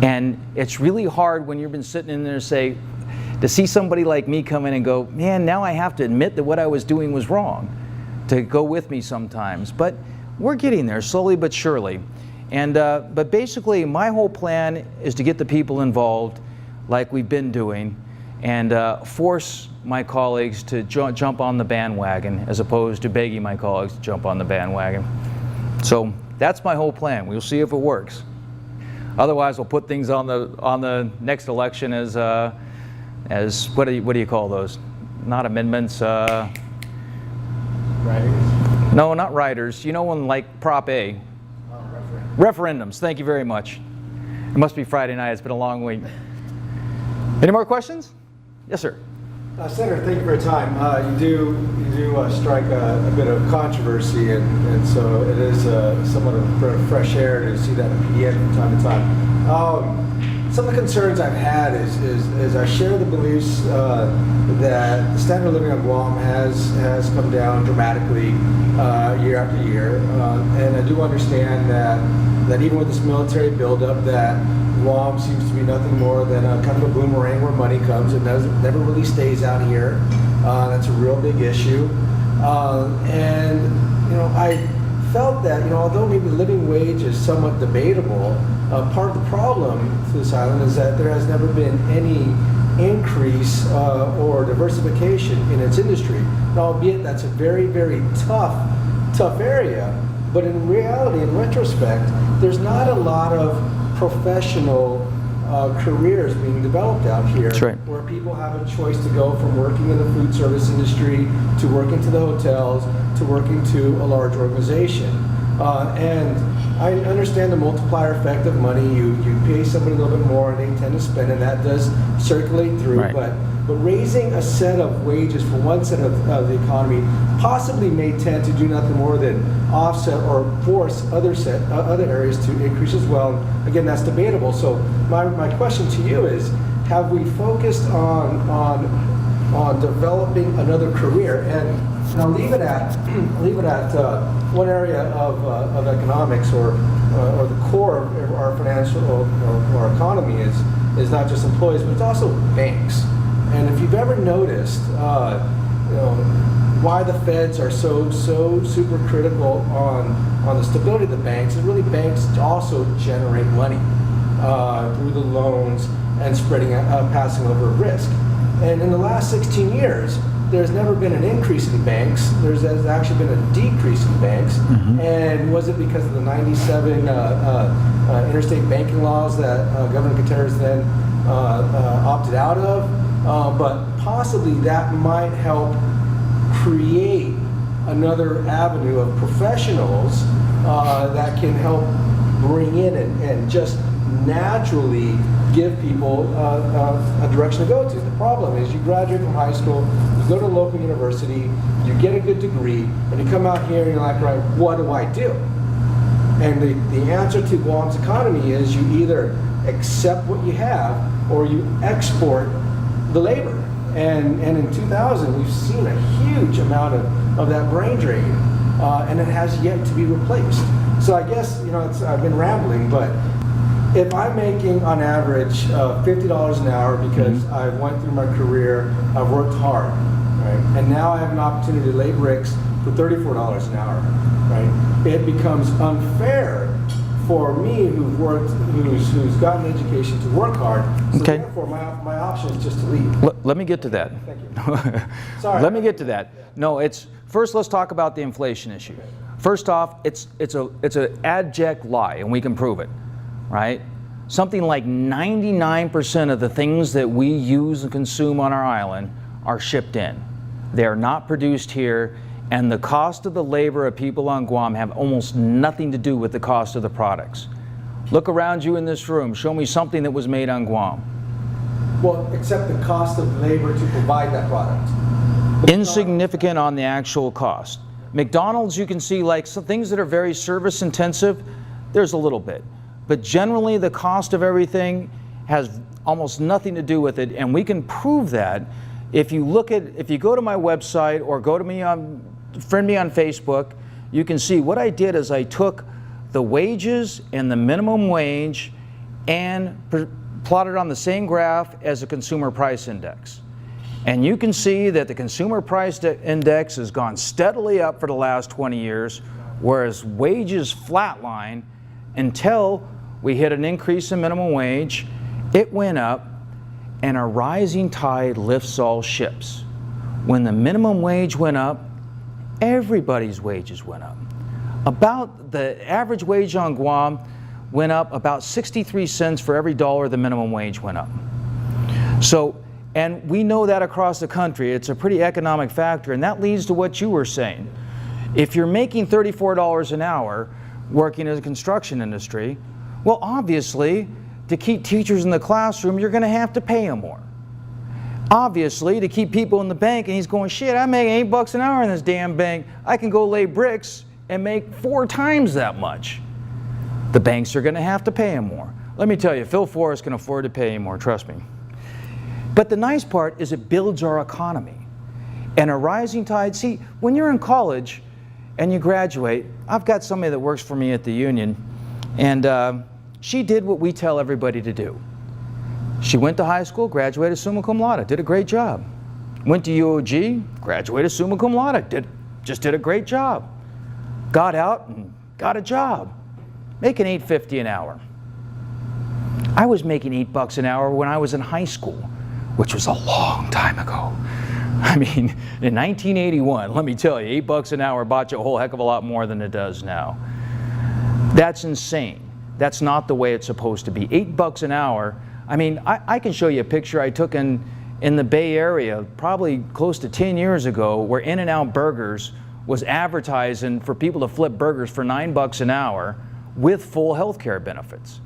And it's really hard when you've been sitting in there to see somebody like me come in and go, man, now I have to admit that what I was doing was wrong, to go with me sometimes. But we're getting there slowly but surely. And but basically my whole plan is to get the people involved like we've been doing, and force my colleagues to jump on the bandwagon as opposed to begging my colleagues to jump on the bandwagon. So that's my whole plan. We'll see if it works. Otherwise, we'll put things on the next election as what do you call those? Not amendments. Riders? No, not riders. You know, when like Prop A. Referendums. Thank you very much. It must be Friday night. It's been a long week. Any more questions? Yes, sir. Senator, thank you for your time. You do strike a bit of controversy, and so it is somewhat of a breath of fresh air to see that in PDN from time to time. Some of the concerns I've had is I share the beliefs that the standard of living on Guam has come down dramatically year after year, and I do understand that even with this military buildup, that Guam seems to be nothing more than a kind of a boomerang where money comes. It never really stays out here. That's a real big issue. And I felt that although maybe the living wage is somewhat debatable, part of the problem to this island is that there has never been any increase or diversification in its industry. And albeit that's a very, very tough area, but in reality, in retrospect, there's not a lot of professional careers being developed out here. That's right. Where people have a choice to go from working in the food service industry to working to the hotels to working to a large organization. And I understand the multiplier effect of money. You pay somebody a little bit more and they tend to spend, and that does circulate through. Right. But raising a set of wages for one set of the economy possibly may tend to do nothing more than offset or force other areas to increase as well. Again, that's debatable. So my question to you is, have we focused on developing another career? And I'll leave it at one area of economics or the core of our financial or our economy is not just employees, but it's also banks. And if you've ever noticed, why the feds are so super critical on the stability of the banks, is really banks also generate money through the loans and passing over risk. And in the last 16 years, there's never been an increase in banks. There's actually been a decrease in banks. Mm-hmm. And was it because of the 97 interstate banking laws that Governor Gutierrez then opted out of? But possibly that might help create another avenue of professionals that can help bring in and just naturally give people a direction to go to. The problem is you graduate from high school, you go to a local university, you get a good degree, and you come out here and you're like, right, what do I do? And the answer to Guam's economy is you either accept what you have or you export the labor. And in 2000, we've seen a huge amount of that brain drain, and it has yet to be replaced. So I guess, I've been rambling, but if I'm making on average $50 an hour because I went through my career, I've worked hard, right? And now I have an opportunity to lay bricks for $34 an hour, right? It becomes unfair for me who's gotten education to work hard. So okay. Therefore, my option is just to leave. Let me get to that. Thank you. Sorry. Let me get to that. No, first let's talk about the inflation issue. First off, it's an abject lie, and we can prove it. Right? Something like 99% of the things that we use and consume on our island are shipped in. They are not produced here, and the cost of the labor of people on Guam have almost nothing to do with the cost of the products. Look around you in this room. Show me something that was made on Guam. Well, except the cost of labor to provide that product. Insignificant on the actual cost. McDonald's, you can see like some things that are very service intensive, there's a little bit. But generally, the cost of everything has almost nothing to do with it, and we can prove that if you go to my website or go to me friend me on Facebook. You can see what I did is I took the wages and the minimum wage and plotted on the same graph as the consumer price index. And you can see that the consumer price index has gone steadily up for the last 20 years, whereas wages flatline until we hit an increase in minimum wage. It went up, and a rising tide lifts all ships. When the minimum wage went up, everybody's wages went up. About the average wage on Guam went up about 63 cents for every dollar the minimum wage went up. So, and we know that across the country. It's a pretty economic factor, and that leads to what you were saying. If you're making $34 an hour working in the construction industry, well, obviously, to keep teachers in the classroom, you're going to have to pay them more. Obviously, to keep people in the bank, and he's going, shit, I make $8 an hour in this damn bank. I can go lay bricks and make 4 times that much. The banks are going to have to pay him more. Let me tell you, Phil Forrest can afford to pay him more, trust me. But the nice part is it builds our economy. And a rising tide, see, when you're in college and you graduate, I've got somebody that works for me at the union, and she did what we tell everybody to do. She went to high school, graduated summa cum laude, did a great job. Went to UOG, graduated summa cum laude, just did a great job. Got out and got a job, making $8.50 an hour. I was making $8 an hour when I was in high school, which was a long time ago. I mean, in 1981, let me tell you, $8 an hour bought you a whole heck of a lot more than it does now. That's insane. That's not the way it's supposed to be. $8 an hour. I mean, I can show you a picture I took in the Bay Area probably close to 10 years ago, where In-N-Out Burgers was advertising for people to flip burgers for $9 an hour with full health care benefits.